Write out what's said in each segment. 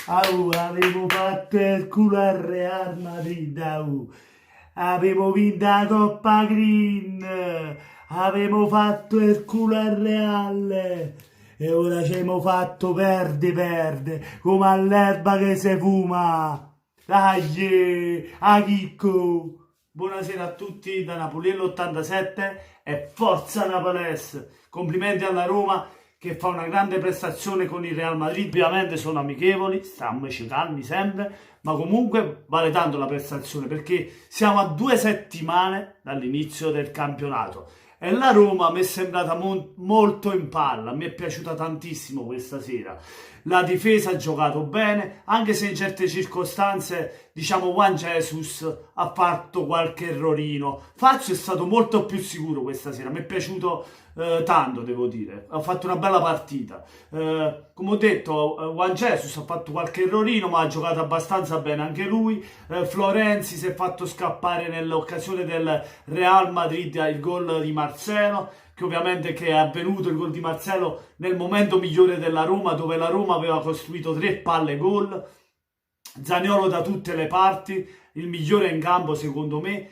Avevo fatto il culo al Real Madrid, avevo vinto la Coppa Green, avevo fatto il culo al Real e ora ci abbiamo fatto perde, come all'erba che si fuma. Dai, a chicco! Buonasera a tutti da Napoliello 87 e forza Napolès! Complimenti alla Roma che fa una grande prestazione con il Real Madrid. Ovviamente sono amichevoli, stiamoci calmi sempre, ma comunque vale tanto la prestazione perché siamo a 2 settimane dall'inizio del campionato e la Roma mi è sembrata molto in palla, mi è piaciuta tantissimo questa sera. La difesa ha giocato bene, anche se in certe circostanze, diciamo, Juan Jesus ha fatto qualche errorino. Fazio è stato molto più sicuro questa sera, mi è piaciuto tanto, devo dire. Ha fatto una bella partita. Come ho detto, Juan Jesus ha fatto qualche errorino, ma ha giocato abbastanza bene anche lui. Florenzi si è fatto scappare nell'occasione del Real Madrid il gol di Marcelo, che ovviamente è avvenuto il gol di Marcelo nel momento migliore della Roma, dove la Roma aveva costruito 3 palle gol. Zaniolo da tutte le parti, il migliore in campo secondo me,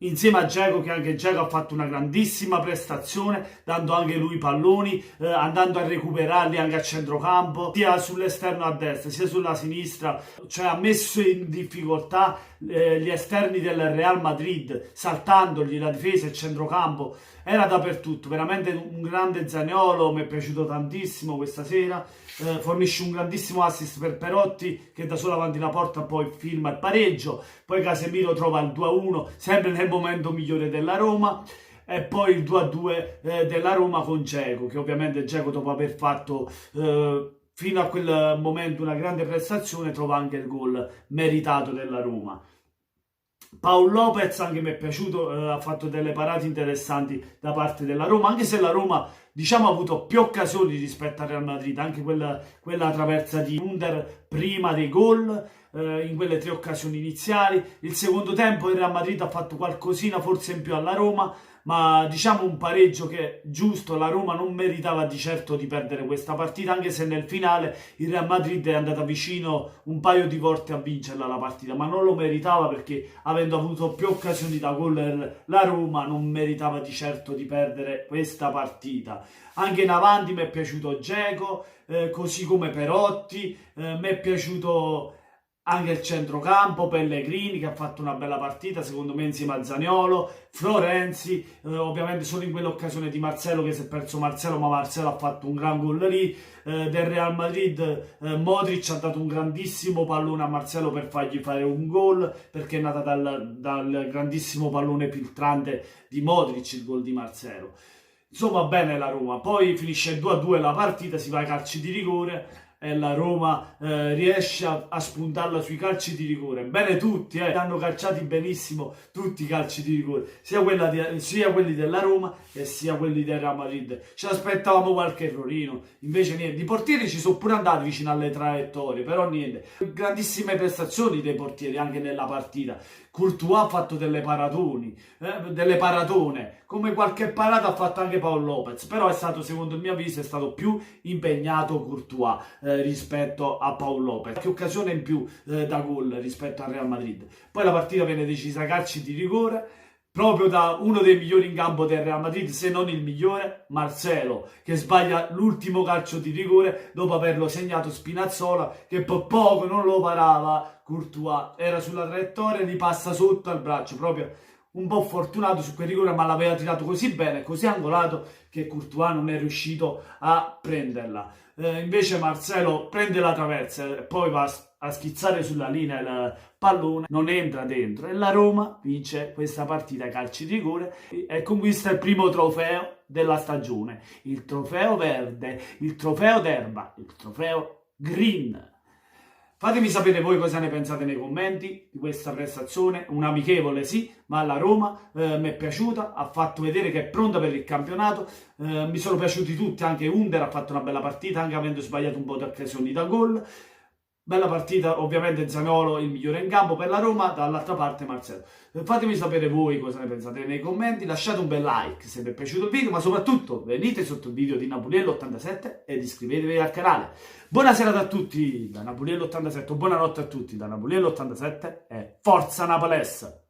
insieme a Dzeko, che anche Dzeko ha fatto una grandissima prestazione, dando anche lui palloni, andando a recuperarli anche a centrocampo, sia sull'esterno a destra sia sulla sinistra, cioè ha messo in difficoltà gli esterni del Real Madrid, saltandogli la difesa e il centrocampo. Era dappertutto, veramente un grande Zaniolo, mi è piaciuto tantissimo questa sera. Fornisce un grandissimo assist per Perotti che da solo avanti la porta poi firma il pareggio, poi Casemiro trova il 2-1 sempre nel momento migliore della Roma e poi il 2-2 della Roma con Dzeko, che ovviamente Dzeko, dopo aver fatto fino a quel momento una grande prestazione, trova anche il gol meritato della Roma. Paul Lopez anche mi è piaciuto, ha fatto delle parate interessanti da parte della Roma, anche se la Roma, diciamo, ha avuto più occasioni rispetto al Real Madrid, anche quella traversa di Under prima dei gol, in quelle 3 occasioni iniziali. Il secondo tempo il Real Madrid ha fatto qualcosina forse in più alla Roma, ma diciamo un pareggio che giusto, la Roma non meritava di certo di perdere questa partita, anche se nel finale il Real Madrid è andata vicino un paio di volte a vincerla la partita, ma non lo meritava perché avendo avuto più occasioni da gol la Roma non meritava di certo di perdere questa partita. Anche in avanti mi è piaciuto Dzeko, così come Perotti, mi è piaciuto anche il centrocampo, Pellegrini che ha fatto una bella partita secondo me insieme a Zaniolo, Florenzi, ovviamente solo in quell'occasione di Marcelo che si è perso Marcelo, ma Marcelo ha fatto un gran gol lì. Del Real Madrid Modric ha dato un grandissimo pallone a Marcelo per fargli fare un gol, perché è nata dal grandissimo pallone filtrante di Modric il gol di Marcelo. Insomma, bene la Roma, poi finisce 2-2 la partita, si va ai calci di rigore e la Roma riesce a spuntarla sui calci di rigore. Bene tutti, hanno calciati benissimo tutti i calci di rigore, sia quelli della Roma e sia quelli del Real Madrid. Ci aspettavamo qualche errorino, invece niente. I portieri ci sono pure andati vicino alle traiettorie, però niente. Grandissime prestazioni dei portieri anche nella partita. Courtois ha fatto delle paratone, come qualche parata ha fatto anche Paul Lopez, però è stato, secondo il mio avviso, è stato più impegnato Courtois rispetto a Paul Lopez, che occasione in più da gol rispetto al Real Madrid. Poi la partita viene decisa a calci di rigore, proprio da uno dei migliori in campo del Real Madrid, se non il migliore, Marcelo, che sbaglia l'ultimo calcio di rigore dopo averlo segnato Spinazzola, che per poco non lo parava. Courtois era sulla traiettoria e gli passa sotto al braccio, proprio un po' fortunato su quel rigore, ma l'aveva tirato così bene, così angolato, che Courtois non è riuscito a prenderla. Invece Marcelo prende la traversa e poi va a schizzare sulla linea il pallone, non entra dentro e la Roma vince questa partita ai calci di rigore e conquista il primo trofeo della stagione, il trofeo verde, il trofeo d'erba, il trofeo green. Fatemi sapere voi cosa ne pensate nei commenti di questa prestazione, un amichevole sì, ma la Roma mi è piaciuta, ha fatto vedere che è pronta per il campionato, mi sono piaciuti tutti, anche Under ha fatto una bella partita, anche avendo sbagliato un po' di occasioni da gol. Bella partita, ovviamente Zaniolo il migliore in campo per la Roma, dall'altra parte Marcelo. Fatemi sapere voi cosa ne pensate nei commenti, lasciate un bel like se vi è piaciuto il video, ma soprattutto venite sotto il video di Napuliello87 ed iscrivetevi al canale. Buonasera a tutti da Napuliello87, buonanotte a tutti da Napuliello87 e Forza Napolès!